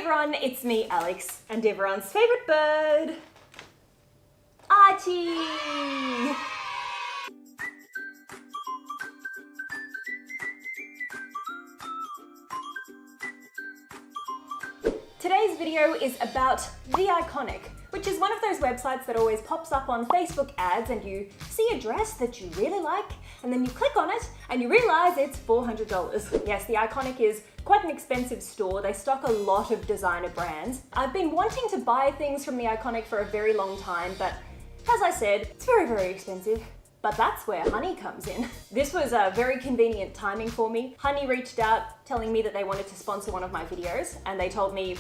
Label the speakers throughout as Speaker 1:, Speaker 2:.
Speaker 1: everyone, it's me, Alex, and everyone's favourite bird, Archie! Today's video is about The Iconic, which is one of those websites that always pops up on Facebook ads and you see a dress that you really like and then you click on it and you realise it's $400. Yes, The Iconic is quite an expensive store. They stock a lot of designer brands. I've been wanting to buy things from The Iconic for a very long time, but as I said, it's very, very expensive. But that's where Honey comes in. This was a very convenient timing for me. Honey reached out telling me that they wanted to sponsor one of my videos, and they told me,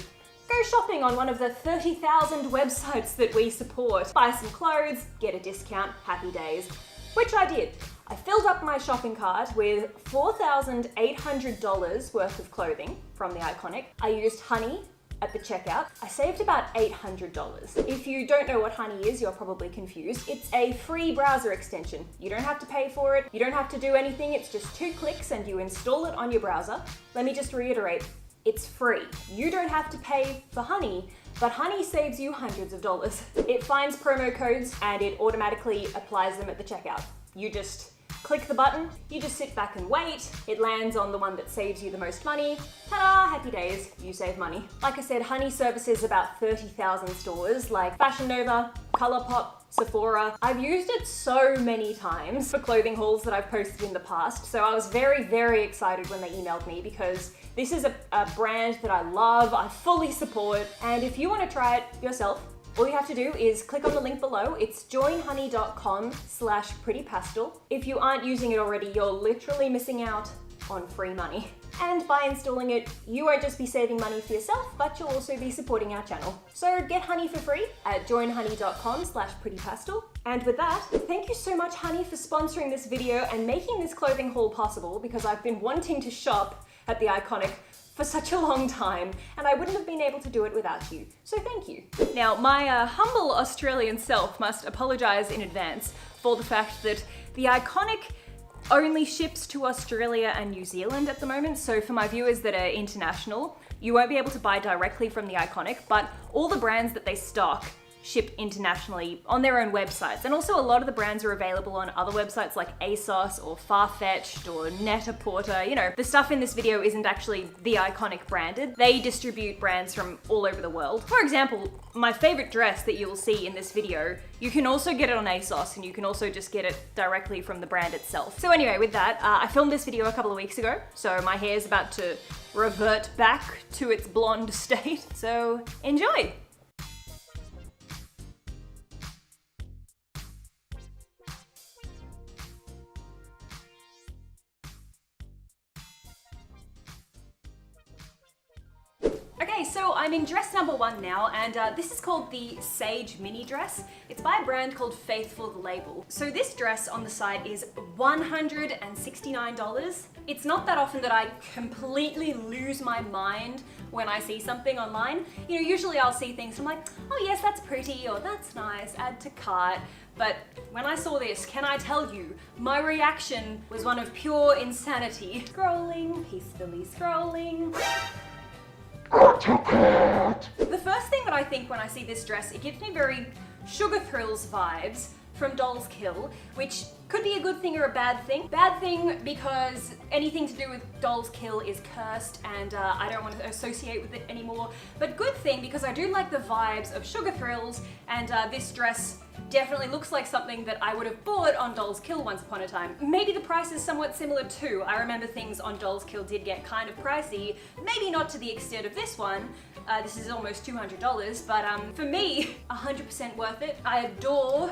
Speaker 1: go shopping on one of the 30,000 websites that we support. Buy some clothes, get a discount, happy days. Which I did. I filled up my shopping cart with $4,800 worth of clothing from The Iconic. I used Honey at the checkout. I saved about $800. If you don't know what Honey is, you're probably confused. It's a free browser extension. You don't have to pay for it. You don't have to do anything. It's just 2 clicks and you install it on your browser. Let me just reiterate. It's free. You don't have to pay for Honey, but Honey saves you hundreds of dollars. It finds promo codes and it automatically applies them at the checkout. You just click the button, you just sit back and wait. It lands on the one that saves you the most money. Ta-da, happy days, you save money. Like I said, Honey services about 30,000 stores like Fashion Nova, Colourpop, Sephora. I've used it so many times for clothing hauls that I've posted in the past, so I was very, very excited when they emailed me because this is a brand that I love, I fully support, and if you want to try it yourself, all you have to do is click on the link below. It's joinhoney.com/prettypastel. If you aren't using it already, you're literally missing out on free money. And by installing it, you won't just be saving money for yourself, but you'll also be supporting our channel. So get Honey for free at joinhoney.com/prettypastel. And with that, thank you so much, Honey, for sponsoring this video and making this clothing haul possible, because I've been wanting to shop at The Iconic for such a long time, and I wouldn't have been able to do it without you. So thank you. Now, my humble Australian self must apologise in advance for the fact that The Iconic only ships to Australia and New Zealand at the moment. So for my viewers that are international, you won't be able to buy directly from The Iconic, but all the brands that they stock ship internationally on their own websites. And also a lot of the brands are available on other websites like ASOS or Farfetched or Net-a-Porter. You know, the stuff in this video isn't actually The Iconic branded. They distribute brands from all over the world. For example, my favorite dress that you will see in this video, you can also get it on ASOS and you can also just get it directly from the brand itself. So anyway, with that, I filmed this video a couple of weeks ago, so my hair is about to revert back to its blonde state. So enjoy. Okay, so I'm in dress number 1 now, and this is called the Sage Mini Dress. It's by a brand called Faithful the Label. So this dress on the site is $169. It's not that often that I completely lose my mind when I see something online. You know, usually I'll see things and I'm like, oh yes, that's pretty, or that's nice, add to cart. But when I saw this, can I tell you, my reaction was one of pure insanity. Scrolling, peacefully scrolling. The first thing that I think when I see this dress, it gives me very Sugar Thrills vibes from Dolls Kill, which could be a good thing or a bad thing. Bad thing because anything to do with Dolls Kill is cursed and I don't want to associate with it anymore. But good thing because I do like the vibes of Sugar Thrills, and this dress definitely looks like something that I would have bought on Dolls Kill once upon a time. Maybe the price is somewhat similar too. I remember things on Dolls Kill did get kind of pricey, maybe not to the extent of this one. This is almost $200, but for me, 100% worth it. I adore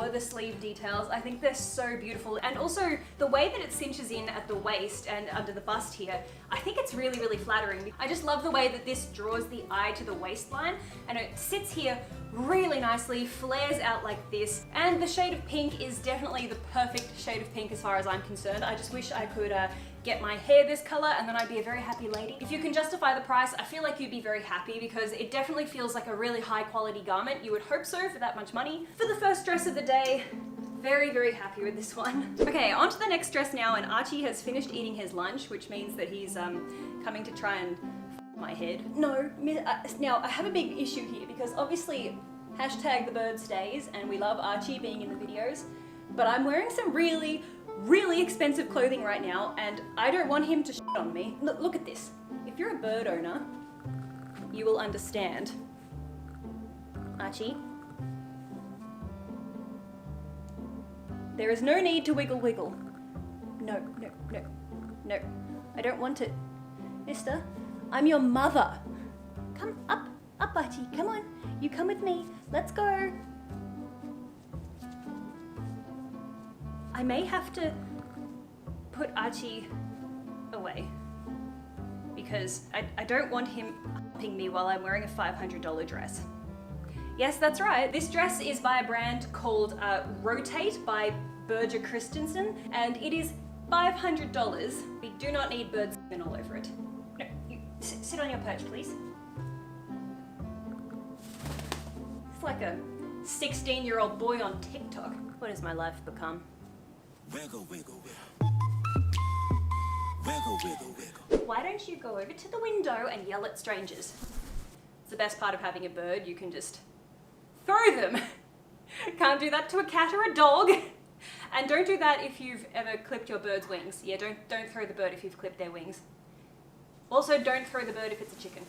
Speaker 1: the sleeve details. I think they're so beautiful, and also the way that it cinches in at the waist and under the bust here, I think it's really, really flattering. I just love the way that this draws the eye to the waistline, and it sits here really nicely, flares out like this, and the shade of pink is definitely the perfect shade of pink as far as I'm concerned. I just wish I could get my hair this color and then I'd be a very happy lady. If you can justify the price, I feel like you'd be very happy because it definitely feels like a really high quality garment. You would hope so for that much money. For the first dress of the day, very, very happy with this one. Okay, on to the next dress now, and Archie has finished eating his lunch, which means that he's coming to try and my head. No, now I have a big issue here because obviously hashtag the bird stays and we love Archie being in the videos, but I'm wearing some really, really expensive clothing right now and I don't want him to shit on me. Look at this. If you're a bird owner, you will understand. Archie, there is no need to wiggle wiggle. No, no, no, no. I don't want it. Mister, I'm your mother. Come up, Archie, come on. You come with me. Let's go. I may have to put Archie away because I don't want him upping me while I'm wearing a $500 dress. Yes, that's right. This dress is by a brand called Rotate by Berger Christensen, and it is $500. We do not need bird semen all over it. No, you sit on your perch, please. It's like a 16-year-old boy on TikTok. What has my life become?
Speaker 2: Wiggle, wiggle, wiggle. Wiggle, wiggle, wiggle.
Speaker 1: Why don't you go over to the window and yell at strangers? It's the best part of having a bird. You can just throw them. Can't do that to a cat or a dog. And don't do that if you've ever clipped your bird's wings. Yeah, don't throw the bird if you've clipped their wings. Also, don't throw the bird if it's a chicken.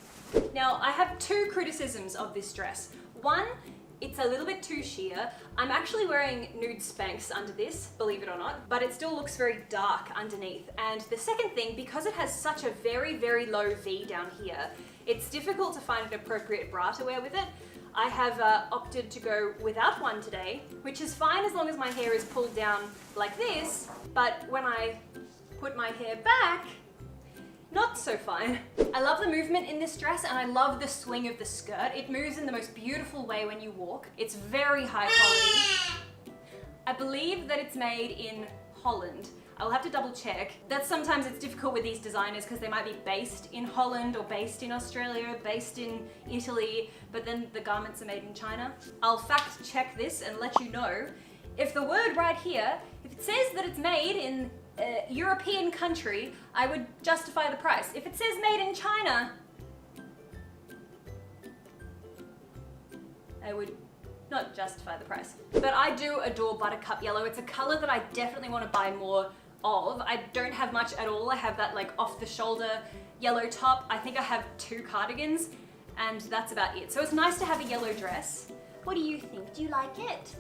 Speaker 1: Now, I have two criticisms of this dress. One, it's a little bit too sheer. I'm actually wearing nude Spanx under this, believe it or not, but it still looks very dark underneath. And the second thing, because it has such a very, very low V down here, it's difficult to find an appropriate bra to wear with it. I have opted to go without one today, which is fine as long as my hair is pulled down like this, but when I put my hair back, not so fine. I love the movement in this dress and I love the swing of the skirt. It moves in the most beautiful way when you walk. It's very high quality. I believe that it's made in Holland. I'll have to double check. Sometimes it's difficult with these designers because they might be based in Holland or based in Australia, based in Italy, but then the garments are made in China. I'll fact check this and let you know. If the word right here, if it says that it's made in a European country, I would justify the price. If it says made in China, I would not justify the price. But I do adore buttercup yellow. It's a color that I definitely want to buy more of. I don't have much at all. I have that like off the shoulder yellow top. I think I have 2 cardigans and that's about it. So it's nice to have a yellow dress. What do you think? Do you like it?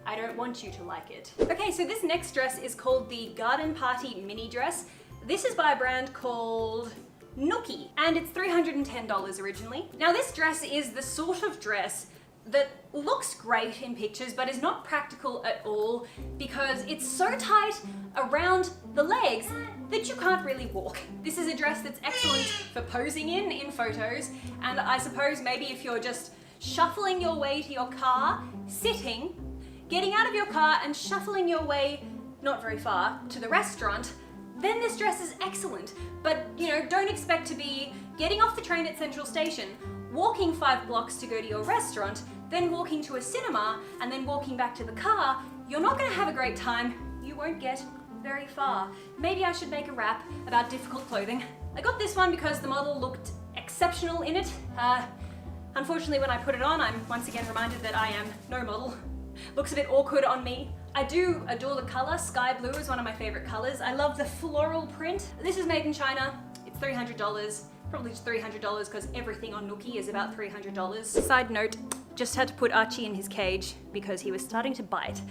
Speaker 1: I don't want you to like it. Okay, so this next dress is called the Garden Party Mini Dress. This is by a brand called Nookie, and it's $310 originally. Now this dress is the sort of dress that looks great in pictures but is not practical at all because it's so tight around the legs that you can't really walk. This is a dress that's excellent for posing in photos, and I suppose maybe if you're just shuffling your way to your car, sitting, getting out of your car and shuffling your way, not very far, to the restaurant, then this dress is excellent. But, you know, don't expect to be getting off the train at Central Station, walking 5 blocks to go to your restaurant, then walking to a cinema, and then walking back to the car. You're not gonna have a great time. You won't get very far. Maybe I should make a rap about difficult clothing. I got this one because the model looked exceptional in it. Unfortunately, when I put it on, I'm once again reminded that I am no model. Looks a bit awkward on me. I do adore the color. Sky blue is one of my favorite colors. I love the floral print. This is made in China. It's $300. Probably just $300 because everything on Nookie is about $300. Side note, just had to put Archie in his cage because he was starting to bite.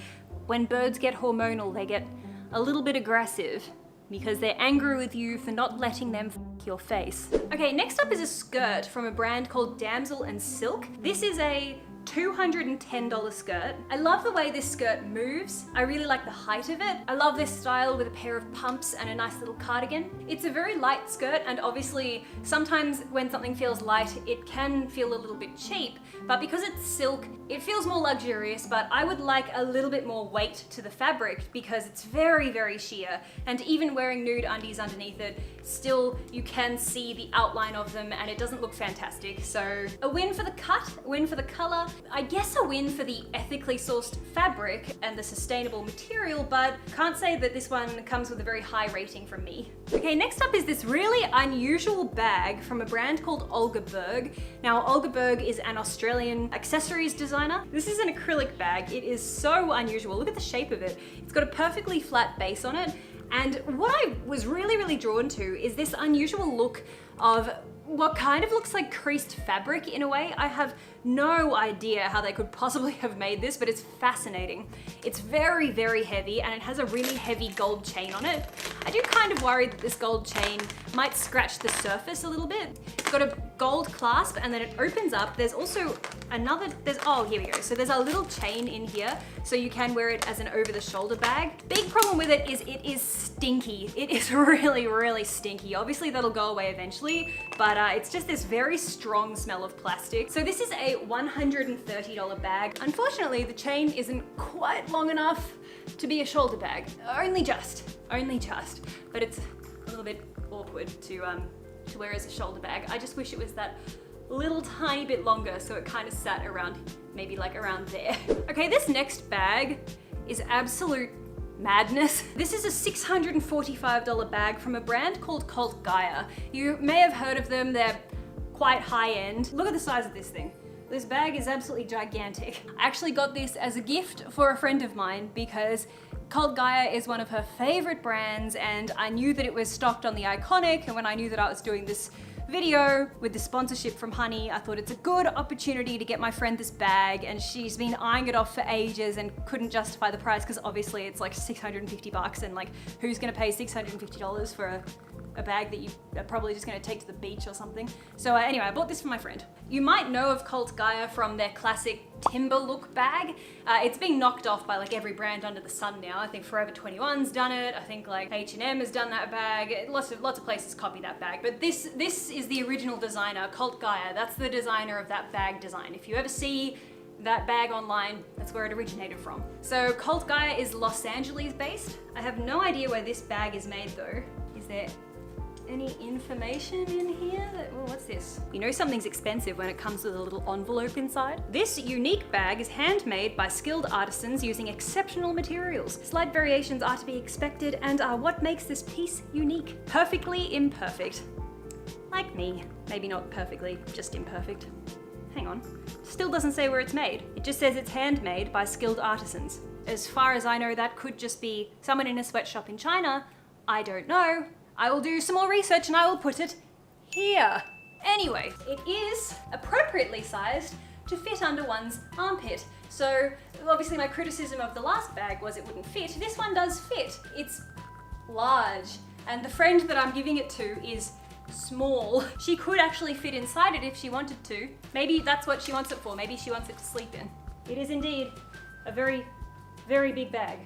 Speaker 1: When birds get hormonal, they get a little bit aggressive because they're angry with you for not letting them f your face. Okay, next up is a skirt from a brand called Damsel and Silk. This is a $210 skirt. I love the way this skirt moves. I really like the height of it. I love this style with a pair of pumps and a nice little cardigan. It's a very light skirt, and obviously sometimes when something feels light, it can feel a little bit cheap, but because it's silk, it feels more luxurious, but I would like a little bit more weight to the fabric because it's very, very sheer, and even wearing nude undies underneath it, still you can see the outline of them and it doesn't look fantastic. So a win for the cut, a win for the color, I guess a win for the ethically sourced fabric and the sustainable material, but can't say that this one comes with a very high rating from me. Okay, next up is this really unusual bag from a brand called Olga Berg. Now, Olga Berg is an Australian accessories designer. This is an acrylic bag. It is so unusual. Look at the shape of it. It's got a perfectly flat base on it. And what I was really drawn to is this unusual look of what kind of looks like creased fabric in a way. I have no idea how they could possibly have made this, but it's fascinating. It's very heavy and it has a really heavy gold chain on it. I do kind of worry that this gold chain might scratch the surface a little bit. It's got a gold clasp and then it opens up. There's also another, oh, here we go. So there's a little chain in here so you can wear it as an over the shoulder bag. Big problem with it is stinky. It is really stinky. Obviously that'll go away eventually, but it's just this very strong smell of plastic. So this is a $130 bag. Unfortunately, the chain isn't quite long enough to be a shoulder bag. Only just, but it's a little bit awkward to wear as a shoulder bag. I just wish it was that little tiny bit longer so it kind of sat around, maybe like around there. Okay, this next bag is absolute madness. This is a $645 bag from a brand called Cult Gaia. You may have heard of them. They're quite high end. Look at the size of this thing. This bag is absolutely gigantic. I actually got this as a gift for a friend of mine because Cult Gaia is one of her favorite brands and I knew that it was stocked on the Iconic, and when I knew that I was doing this video with the sponsorship from Honey, I thought it's a good opportunity to get my friend this bag, and she's been eyeing it off for ages and couldn't justify the price because obviously it's like 650 bucks, and like who's gonna pay $650 for a bag that you are probably just gonna take to the beach or something. So anyway, I bought this for my friend. You might know of Cult Gaia from their classic timber look bag. It's being knocked off by like every brand under the sun now. I think Forever 21's done it. I think like H&M has done that bag. Lots of places copy that bag. But this is the original designer, Cult Gaia. That's the designer of that bag design. If you ever see that bag online, that's where it originated from. So Cult Gaia is Los Angeles based. I have no idea where this bag is made though. Is there any information in here? Well, what's this? You know something's expensive when it comes with a little envelope inside. This unique bag is handmade by skilled artisans using exceptional materials. Slight variations are to be expected and are what makes this piece unique. Perfectly imperfect. Like me. Maybe not perfectly, just imperfect. Hang on. Still doesn't say where it's made. It just says it's handmade by skilled artisans. As far as I know, that could just be someone in a sweatshop in China. I don't know. I will do some more research and I will put it here. Anyway, it is appropriately sized to fit under one's armpit. So obviously my criticism of the last bag was it wouldn't fit. This one does fit. It's large, and the friend that I'm giving it to is small. She could actually fit inside it if she wanted to. Maybe that's what she wants it for. Maybe she wants it to sleep in. It is indeed a very big bag.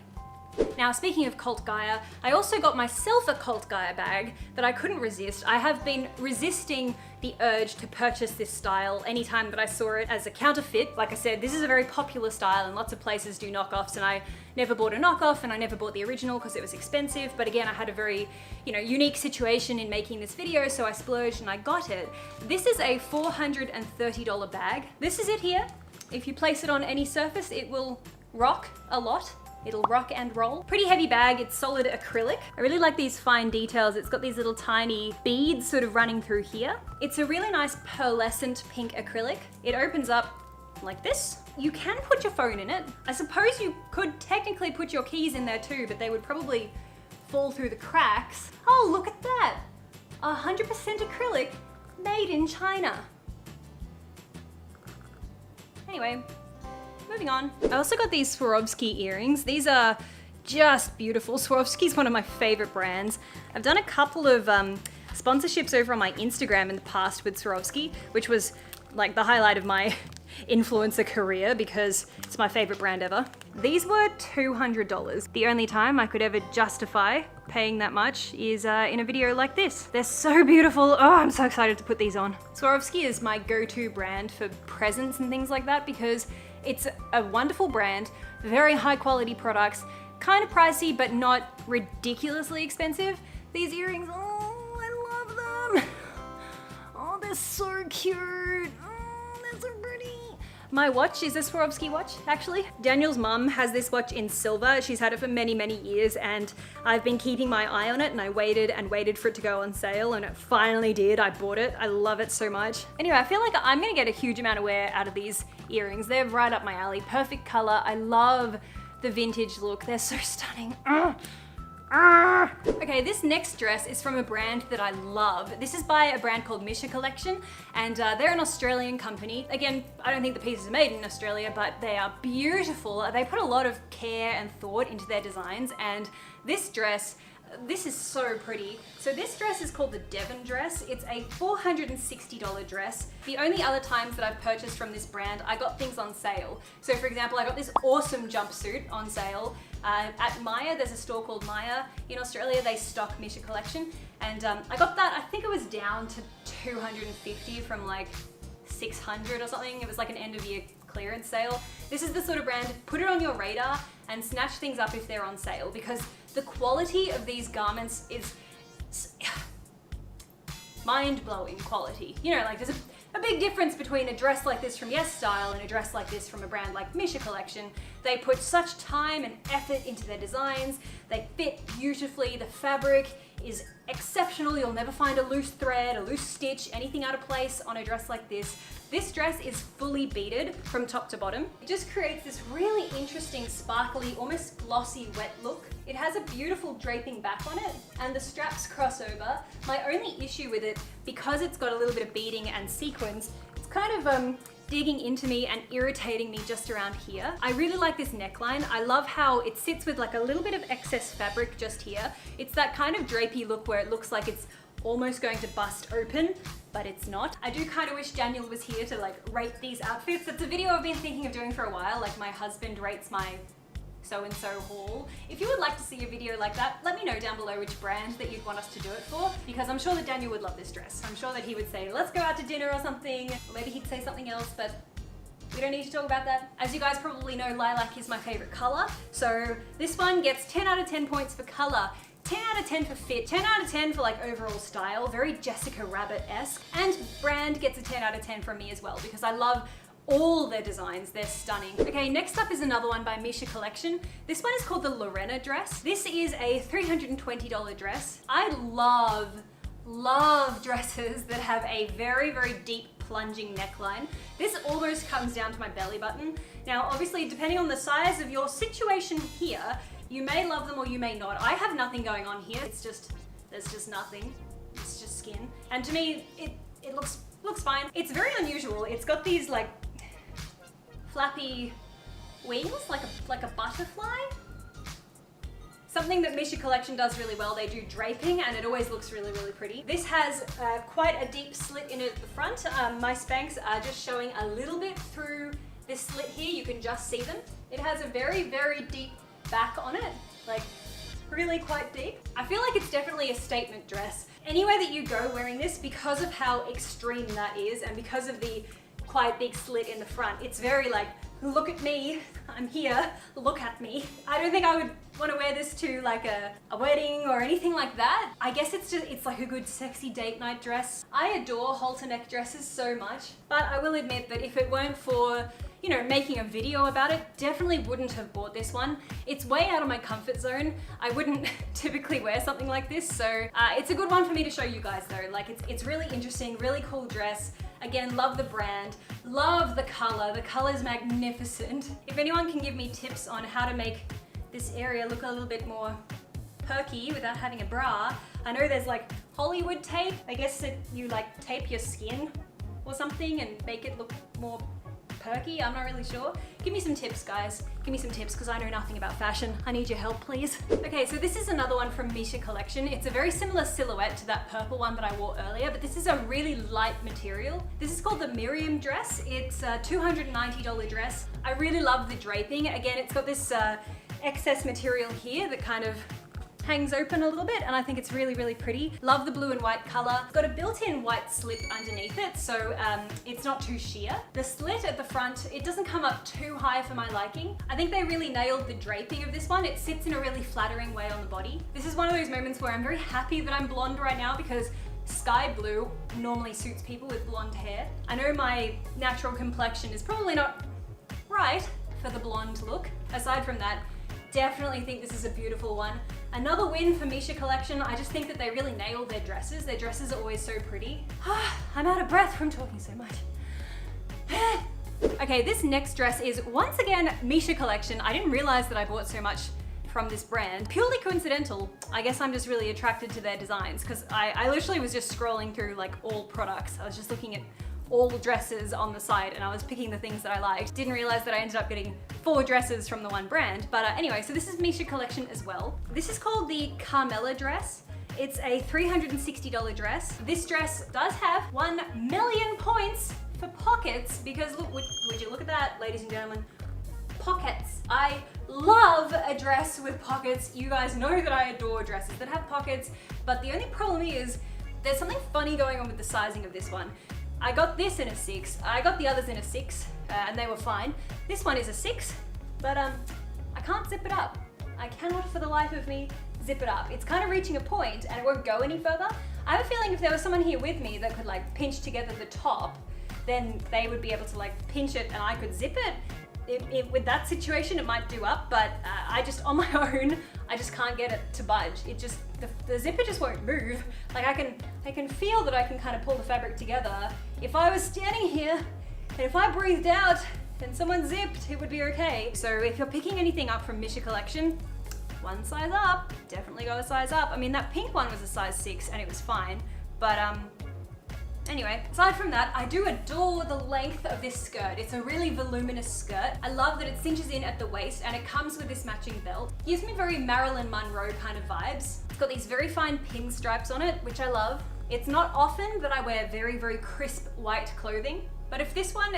Speaker 1: Now, speaking of Cult Gaia, I also got myself a Cult Gaia bag that I couldn't resist. I have been resisting the urge to purchase this style anytime that I saw it as a counterfeit. Like I said, this is a very popular style and lots of places do knockoffs, and I never bought a knockoff and I never bought the original because it was expensive. But again, I had a very, unique situation in making this video, so I splurged and I got it. This is a $430 bag. This is it here. If you place it on any surface, it will rock a lot. It'll rock and roll. Pretty heavy bag, it's solid acrylic. I really like these fine details. It's got these little tiny beads sort of running through here. It's a really nice pearlescent pink acrylic. It opens up like this. You can put your phone in it. I suppose you could technically put your keys in there too, but they would probably fall through the cracks. Oh, look at that. 100% acrylic, made in China. Anyway, moving on. I also got these Swarovski earrings. These are just beautiful. Swarovski's one of my favorite brands. I've done a couple of sponsorships over on my Instagram in the past with Swarovski, which was like the highlight of my influencer career because it's my favorite brand ever. These were $200. The only time I could ever justify paying that much is in a video like this. They're so beautiful. Oh, I'm so excited to put these on. Swarovski is my go-to brand for presents and things like that because it's a wonderful brand, very high quality products, kind of pricey, but not ridiculously expensive. These earrings, oh, I love them. Oh, they're so cute. Oh, they're so pretty. My watch is a Swarovski watch, actually. Daniel's mum has this watch in silver. She's had it for many, many years, and I've been keeping my eye on it, and I waited and waited for it to go on sale, and it finally did. I bought it. I love it so much. Anyway, I feel like I'm gonna get a huge amount of wear out of these earrings. They're right up my alley. Perfect color. I love the vintage look. They're so stunning. Okay, this next dress is from a brand that I love. This is by a brand called Misha Collection, and they're an Australian company. Again, I don't think the pieces are made in Australia, but they are beautiful. They put a lot of care and thought into their designs, and this dress, this is so pretty. So this dress is called the Devon dress. It's a $460 dress. The only other times that I've purchased from this brand, I got things on sale. So for example, I got this awesome jumpsuit on sale. At Maya, there's a store called Maya in Australia. They stock Misha Collection, and I got that. I think it was down to $250 from like $600 or something. It was like an end of year clearance sale. This is the sort of brand, put it on your radar and snatch things up if they're on sale, because the quality of these garments is mind-blowing quality. You know, like there's a big difference between a dress like this from Yes Style and a dress like this from a brand like Misha Collection. They put such time and effort into their designs. They fit beautifully. The fabric is exceptional. You'll never find a loose thread, a loose stitch, anything out of place on a dress like this. This dress is fully beaded from top to bottom. It just creates this really interesting, sparkly, almost glossy wet look. It has a beautiful draping back on it, and the straps cross over. My only issue with it, because it's got a little bit of beading and sequins, it's kind of digging into me and irritating me just around here. I really like this neckline. I love how it sits with like a little bit of excess fabric just here. It's that kind of drapey look where it looks like it's almost going to bust open, but it's not. I do kind of wish Daniel was here to like rate these outfits. That's a video I've been thinking of doing for a while, like my husband rates my so-and-so haul. If you would like to see a video like that, let me know down below which brand that you'd want us to do it for, because I'm sure that Daniel would love this dress. I'm sure that he would say, let's go out to dinner or something. Or maybe he'd say something else, but we don't need to talk about that. As you guys probably know, lilac is my favorite color. So this one gets 10 out of 10 points for color. 10 out of 10 for fit, 10 out of 10 for like overall style, very Jessica Rabbit-esque, and brand gets a 10 out of 10 from me as well, because I love all their designs, they're stunning. Okay, next up is another one by Misha Collection. This one is called the Lorena dress. This is a $320 dress. I love dresses that have a very, very deep plunging neckline. This almost comes down to my belly button. Now, obviously, depending on the size of your situation here, you may love them or you may not. I have nothing going on here. It's just, there's just nothing. It's just skin. And to me, it looks fine. It's very unusual. It's got these like flappy wings, like a butterfly. Something that Misha Collection does really well. They do draping and it always looks really, really pretty. This has quite a deep slit in it at the front. My Spanx are just showing a little bit through this slit here. You can just see them. It has a very, very deep back on it, like really quite deep. I feel like it's definitely a statement dress. Anywhere that you go wearing this, because of how extreme that is and because of the quite big slit in the front, it's very like, look at me, I'm here, look at me. I don't think I would want to wear this to like a wedding or anything like that. I guess it's like a good sexy date night dress. I adore halter neck dresses so much, but I will admit that if it weren't for, you know, making a video about it, definitely wouldn't have bought this one. It's way out of my comfort zone. I wouldn't typically wear something like this, so it's a good one for me to show you guys though. Like it's really interesting, really cool dress. Again, love the brand, love the color. The color's magnificent. If anyone can give me tips on how to make this area look a little bit more perky without having a bra. I know there's like Hollywood tape. I guess that you like tape your skin or something and make it look more perky. I'm not really sure. Give me some tips, guys. Give me some tips, because I know nothing about fashion. I need your help, please. Okay, so this is another one from Misha Collection. It's a very similar silhouette to that purple one that I wore earlier, but this is a really light material. This is called the Miriam dress. It's a $290 dress. I really love the draping. Again, it's got this excess material here that kind of hangs open a little bit, and I think it's really, really pretty. Love the blue and white color. It's got a built-in white slit underneath it, so it's not too sheer. The slit at the front, it doesn't come up too high for my liking. I think they really nailed the draping of this one. It sits in a really flattering way on the body. This is one of those moments where I'm very happy that I'm blonde right now, because sky blue normally suits people with blonde hair. I know my natural complexion is probably not
Speaker 3: right for the blonde look. Aside from that, definitely think this is a beautiful one. Another win for Misha Collection. I just think that they really nailed their dresses. Their dresses are always so pretty. I'm out of breath from talking so much. Okay, this next dress is once again Misha Collection. I didn't realize that I bought so much from this brand. Purely coincidental. I guess I'm just really attracted to their designs because I literally was just scrolling through like all products. I was just looking at all the dresses on the site and I was picking the things that I liked. Didn't realize that I ended up getting 4 dresses from the one brand. But anyway, so this is Misha Collection as well. This is called the Carmela dress. It's a $360 dress. This dress does have 1 million points for pockets because look, would you look at that, ladies and gentlemen? Pockets. I love a dress with pockets. You guys know that I adore dresses that have pockets, but the only problem is there's something funny going on with the sizing of this one. I got this in a 6, I got the others in a 6, and they were fine. This one is a 6, but I can't zip it up. I cannot for the life of me zip it up. It's kind of reaching a point and it won't go any further. I have a feeling if there was someone here with me that could like pinch together the top, then they would be able to like pinch it and I could zip it. With that situation, it might do up, but I just, on my own, I just can't get it to budge. It just, the zipper just won't move. Like I can feel that I can kind of pull the fabric together. If I was standing here and if I breathed out and someone zipped, it would be okay. So if you're picking anything up from Misha Collection, one size up, definitely go a size up. I mean, that pink one was a size 6 and it was fine, but anyway, aside from that, I do adore the length of this skirt. It's a really voluminous skirt. I love that it cinches in at the waist and it comes with this matching belt. Gives me very Marilyn Monroe kind of vibes. It's got these very fine pinstripes on it, which I love. It's not often that I wear very, very crisp white clothing, but if this one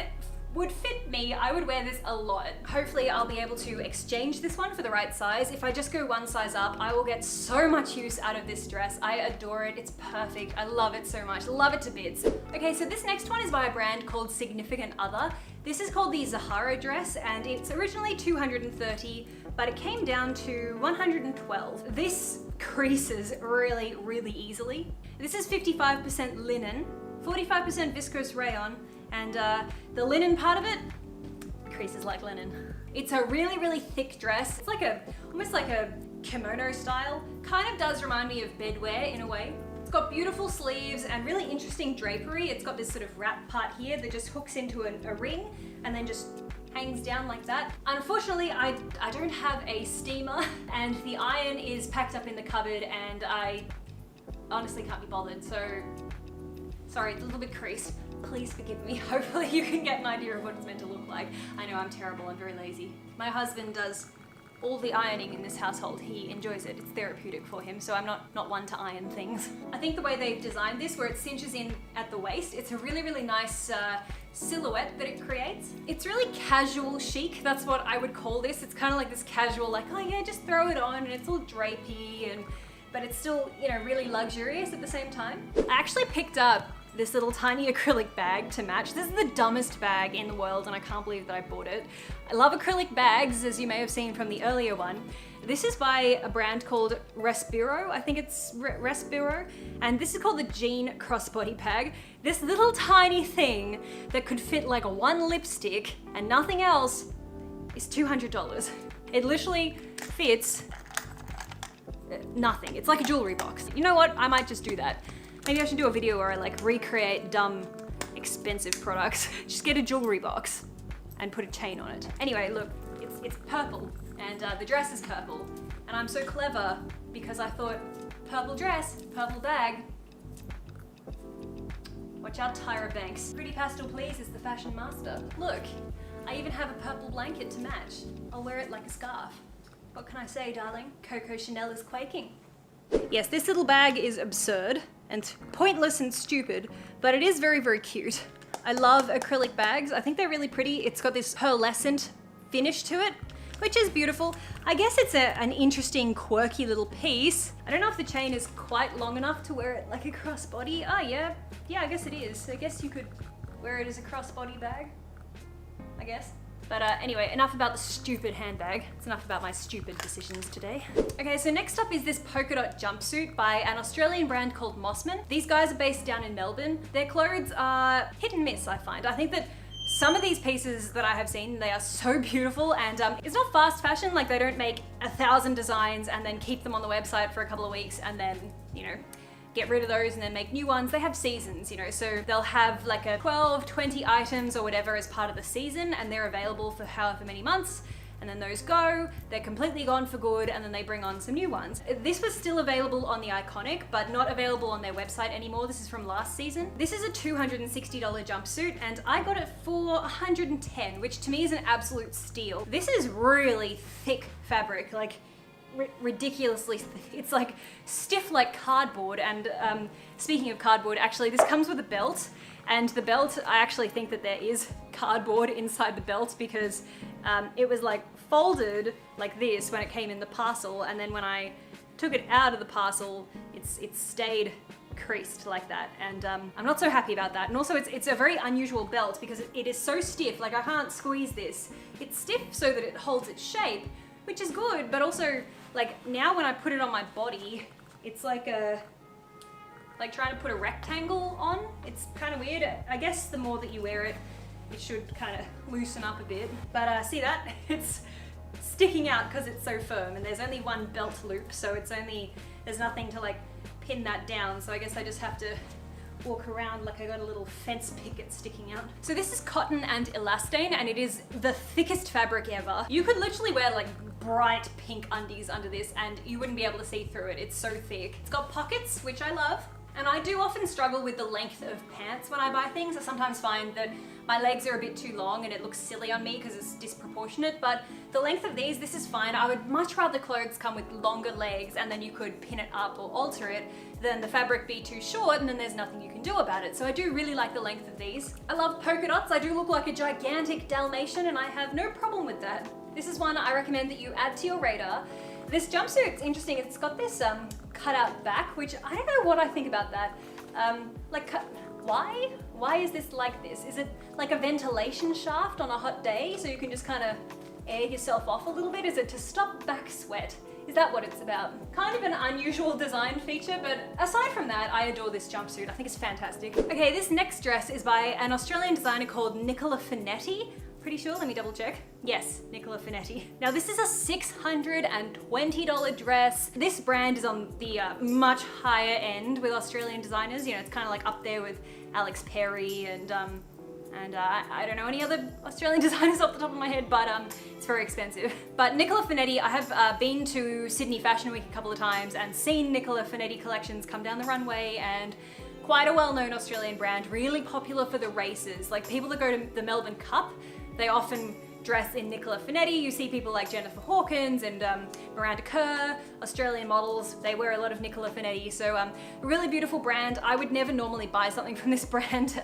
Speaker 3: would fit me, I would wear this a lot. Hopefully I'll be able to exchange this one for the right size. If I just go one size up, I will get so much use out of this dress. I adore it, it's perfect. I love it so much, love it to bits. Okay, so this next one is by a brand called Significant Other. This is called the Zahara dress and it's originally $230, but it came down to $112. This creases really, really easily. This is 55% linen, 45% viscose rayon, and the linen part of it creases like linen. It's a really, really thick dress. It's like almost like a kimono style. Kind of does remind me of bedwear in a way. It's got beautiful sleeves and really interesting drapery. It's got this sort of wrap part here that just hooks into a ring and then just hangs down like that. Unfortunately, I don't have a steamer and the iron is packed up in the cupboard and I honestly can't be bothered, so sorry, it's a little bit creased. Please forgive me. Hopefully you can get an idea of what it's meant to look like. I know I'm terrible, I'm very lazy. My husband does all the ironing in this household. He enjoys it, it's therapeutic for him, so I'm not one to iron things. I think the way they've designed this, where it cinches in at the waist, it's a really, really nice silhouette that it creates. It's really casual chic, that's what I would call this. It's kind of like this casual, like, oh yeah, just throw it on, and it's all drapey, but it's still, you know, really luxurious at the same time. I actually picked up this little tiny acrylic bag to match. This is the dumbest bag in the world and I can't believe that I bought it. I love acrylic bags, as you may have seen from the earlier one. This is by a brand called Respiro. I think it's Respiro. And this is called the Jean Crossbody bag. This little tiny thing that could fit like one lipstick and nothing else is $200. It literally fits nothing. It's like a jewelry box. You know what? I might just do that. Maybe I should do a video where I like recreate dumb, expensive products. Just get a jewelry box and put a chain on it. Anyway, look, it's purple and the dress is purple. And I'm so clever because I thought, purple dress, purple bag. Watch out, Tyra Banks. Pretty Pastel Please is the fashion master. Look, I even have a purple blanket to match. I'll wear it like a scarf. What can I say, darling? Coco Chanel is quaking. Yes, this little bag is absurd and pointless and stupid, but it is very, very cute. I love acrylic bags. I think they're really pretty. It's got this pearlescent finish to it, which is beautiful. I guess it's an interesting, quirky little piece. I don't know if the chain is quite long enough to wear it like a crossbody. Oh yeah, I guess it is. I guess you could wear it as a crossbody bag, I guess. But anyway, enough about the stupid handbag. It's enough about my stupid decisions today. Okay, so next up is this polka dot jumpsuit by an Australian brand called Mossman. These guys are based down in Melbourne. Their clothes are hit and miss, I find. I think that Some of these pieces that I have seen, they are so beautiful, and it's not fast fashion. Like, they don't make 1,000 designs and then keep them on the website for a couple of weeks and then, you know, get rid of those and then make new ones. They have seasons, you know, so they'll have like a 12, 20 items or whatever as part of the season, and they're available for however many months. And then those go, they're completely gone for good, and then they bring on some new ones. This was still available on the Iconic, but not available on their website anymore. This is from last season. This is a $260 jumpsuit, and I got it for $110, which to me is an absolute steal. This is really thick fabric, like ridiculously thick. It's like stiff like cardboard, and speaking of cardboard, actually this comes with a belt. And the belt, I actually think that there is cardboard inside the belt, because it was like folded like this when it came in the parcel, and then when I took it out of the parcel, it stayed creased like that, and I'm not so happy about that. And also it's a very unusual belt because it is so stiff, like I can't squeeze this. It's stiff so that it holds its shape, which is good, but also like now when I put it on my body, it's like trying to put a rectangle on. It's kind of weird. I guess the more that you wear it, it should kind of loosen up a bit. But see that? It's sticking out because it's so firm, and there's only one belt loop, so there's nothing to like pin that down. So I guess I just have to walk around like I got a little fence picket sticking out. So this is cotton and elastane, and it is the thickest fabric ever. You could literally wear like bright pink undies under this and you wouldn't be able to see through it. It's so thick. It's got pockets, which I love. And I do often struggle with the length of pants when I buy things. I sometimes find that my legs are a bit too long and it looks silly on me because it's disproportionate, but the length of these, this is fine. I would much rather clothes come with longer legs and then you could pin it up or alter it than the fabric be too short and then there's nothing you can do about it. So I do really like the length of these. I love polka dots. I do look like a gigantic Dalmatian and I have no problem with that. This is one I recommend that you add to your radar. This jumpsuit's interesting. It's got this cutout back, which I don't know what I think about that. Why? Why is this like this? Is it like a ventilation shaft on a hot day so you can just kind of air yourself off a little bit? Is it to stop back sweat? Is that what it's about? Kind of an unusual design feature, but aside from that, I adore this jumpsuit. I think it's fantastic. Okay, this next dress is by an Australian designer called Nicola Finetti. Pretty sure, let me double check. Yes, Nicola Finetti. Now this is a $620 dress. This brand is on the much higher end with Australian designers. You know, it's kind of like up there with Alex Perry and I don't know any other Australian designers off the top of my head, but it's very expensive. But Nicola Finetti, I have been to Sydney Fashion Week a couple of times and seen Nicola Finetti collections come down the runway, and quite a well-known Australian brand, really popular for the races. Like people that go to the Melbourne Cup, they often dress in Nicola Finetti. You see people like Jennifer Hawkins and Miranda Kerr, Australian models, they wear a lot of Nicola Finetti. So a really beautiful brand. I would never normally buy something from this brand,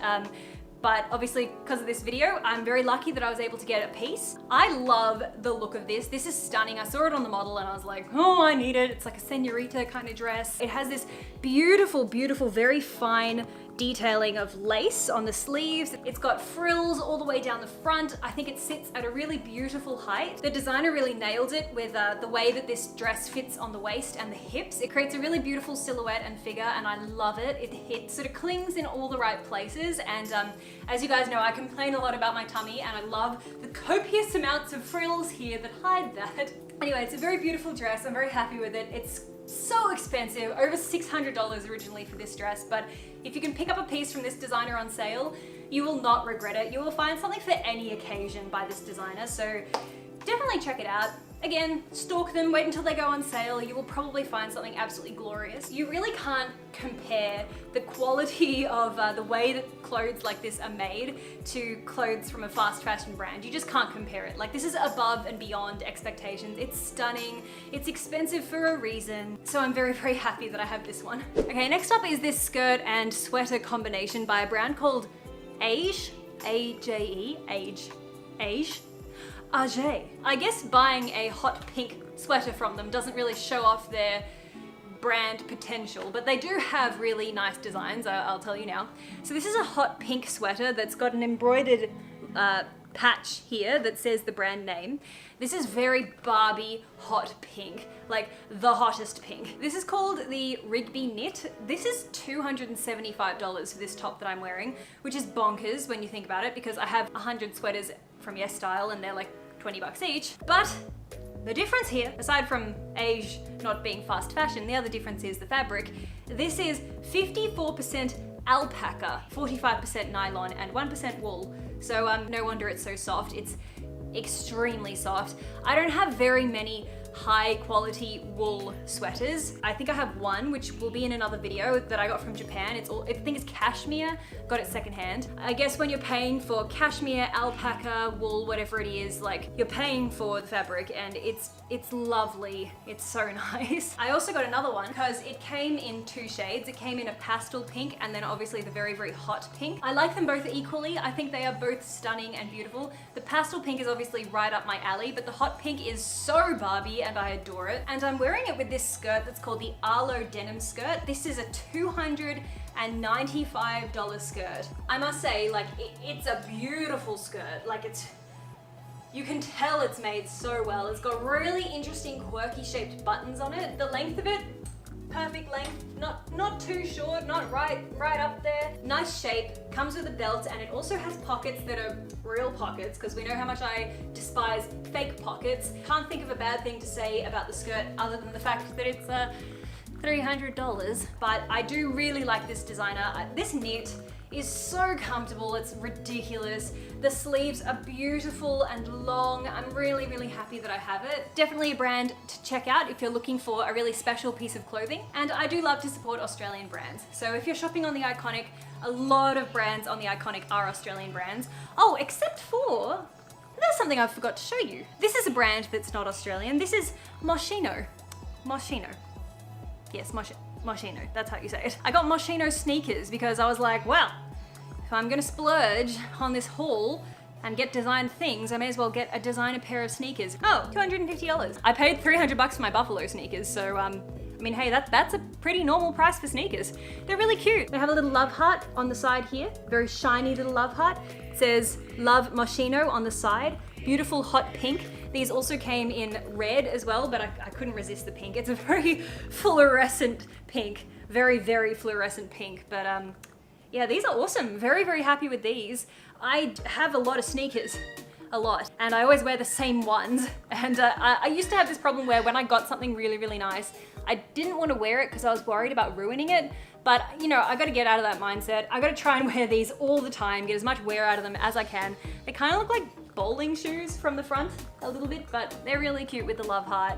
Speaker 3: but obviously because of this video, I'm very lucky that I was able to get a piece. I love the look of this. This is stunning. I saw it on the model and I was like, oh, I need it. It's like a senorita kind of dress. It has this beautiful, beautiful, very fine detailing of lace on the sleeves. It's got frills all the way down the front. I think it sits at a really beautiful height. The designer really nailed it with the way that this dress fits on the waist and the hips. It creates a really beautiful silhouette and figure, and I love it. It sort of clings in all the right places, and as you guys know, I complain a lot about my tummy, and I love the copious amounts of frills here that hide that. Anyway, it's a very beautiful dress. I'm very happy with it. It's so expensive, over $600 originally for this dress, but if you can pick up a piece from this designer on sale, you will not regret it. You will find something for any occasion by this designer, so definitely check it out. Again, stalk them, wait until they go on sale. You will probably find something absolutely glorious. You really can't compare the quality of the way that clothes like this are made to clothes from a fast fashion brand. You just can't compare it. Like, this is above and beyond expectations. It's stunning. It's expensive for a reason. So I'm very, very happy that I have this one. Okay, next up is this skirt and sweater combination by a brand called Aje, A-J-E, Aje. I guess buying a hot pink sweater from them doesn't really show off their brand potential, but they do have really nice designs, I'll tell you now. So this is a hot pink sweater that's got an embroidered patch here that says the brand name. This is very Barbie hot pink, like the hottest pink. This is called the Rigby Knit. This is $275 for this top that I'm wearing, which is bonkers when you think about it, because I have 100 sweaters from YesStyle and they're like 20 bucks each. But the difference here, aside from age not being fast fashion, the other difference is the fabric. This is 54% alpaca, 45% nylon, and 1% wool. So no wonder it's so soft. It's extremely soft. I don't have very many high quality wool sweaters. I think I have one, which will be in another video, that I got from Japan. I think it's cashmere, got it secondhand. I guess when you're paying for cashmere, alpaca, wool, whatever it is, like, you're paying for the fabric, and it's lovely. It's so nice. I also got another one because it came in two shades. It came in a pastel pink and then obviously the very, very hot pink. I like them both equally. I think they are both stunning and beautiful. The pastel pink is obviously right up my alley, but the hot pink is so Barbie and I adore it. And I'm wearing it with this skirt that's called the Arlo denim skirt. This is a $295 skirt. I must say, like, it's a beautiful skirt. Like, you can tell it's made so well. It's got really interesting quirky shaped buttons on it. The length of it, perfect length, not too short, not right up there. Nice shape, comes with a belt, and it also has pockets that are real pockets, because we know how much I despise fake pockets. Can't think of a bad thing to say about the skirt other than the fact that it's $300, but I do really like this designer. This knit is so comfortable, it's ridiculous. The sleeves are beautiful and long. I'm really, really happy that I have it. Definitely a brand to check out if you're looking for a really special piece of clothing. And I do love to support Australian brands. So if you're shopping on The Iconic, a lot of brands on The Iconic are Australian brands. Oh, except for, there's something I forgot to show you. This is a brand that's not Australian. This is Moschino. Moschino. Yes, Moschino, that's how you say it. I got Moschino sneakers because I was like, well, if I'm gonna splurge on this haul and get designed things, I may as well get a designer pair of sneakers. Oh, $250. I paid $300 for my Buffalo sneakers, so I mean, hey, that's a pretty normal price for sneakers. They're really cute. They have a little love heart on the side here, very shiny little love heart. It says Love Moschino on the side. Beautiful hot pink. These also came in red as well, but I couldn't resist the pink. It's a very fluorescent pink, very, very fluorescent pink. But yeah, these are awesome. Very, very happy with these. I have a lot of sneakers, a lot, and I always wear the same ones. And I used to have this problem where when I got something really, really nice, I didn't want to wear it because I was worried about ruining it. But you know, I gotta get out of that mindset. I gotta try and wear these all the time, get as much wear out of them as I can. They kind of look like bowling shoes from the front a little bit, but they're really cute with the love heart.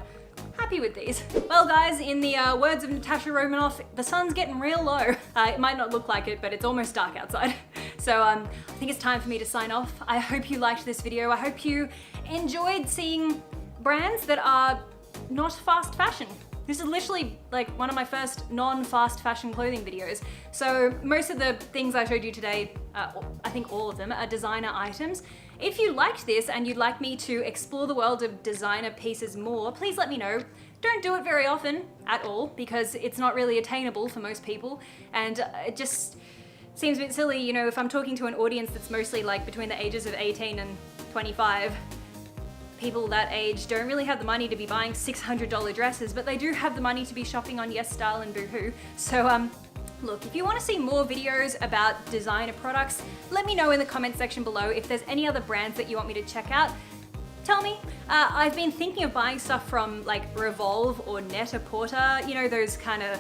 Speaker 3: Happy with these. Well guys, in the words of Natasha Romanoff, the sun's getting real low. It might not look like it, but it's almost dark outside. So I think it's time for me to sign off. I hope you liked this video. I hope you enjoyed seeing brands that are not fast fashion. This is literally like one of my first non-fast fashion clothing videos. So most of the things I showed you today, I think all of them, are designer items. If you liked this and you'd like me to explore the world of designer pieces more, please let me know. Don't do it very often at all because it's not really attainable for most people, and it just seems a bit silly, you know, if I'm talking to an audience that's mostly like between the ages of 18 and 25, people that age don't really have the money to be buying $600 dresses, but they do have the money to be shopping on YesStyle and Boohoo. So look, if you want to see more videos about designer products, let me know in the comment section below. If there's any other brands that you want me to check out, tell me. I've been thinking of buying stuff from like Revolve or Net-a-Porter, you know, those kind of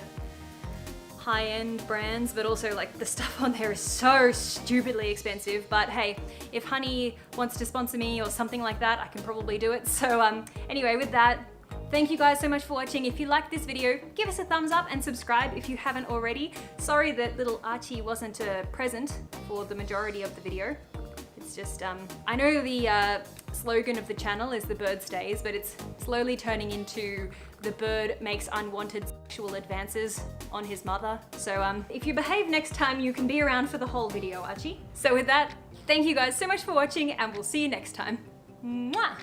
Speaker 3: high-end brands, but also like the stuff on there is so stupidly expensive. But hey, if Honey wants to sponsor me or something like that, I can probably do it. So anyway, with that, thank you guys so much for watching. If you liked this video, give us a thumbs up and subscribe if you haven't already. Sorry that little Archie wasn't present for the majority of the video. It's just, I know the slogan of the channel is the bird stays, but it's slowly turning into the bird makes unwanted sexual advances on his mother. So if you behave next time, you can be around for the whole video, Archie. So with that, thank you guys so much for watching, and we'll see you next time. Mwah!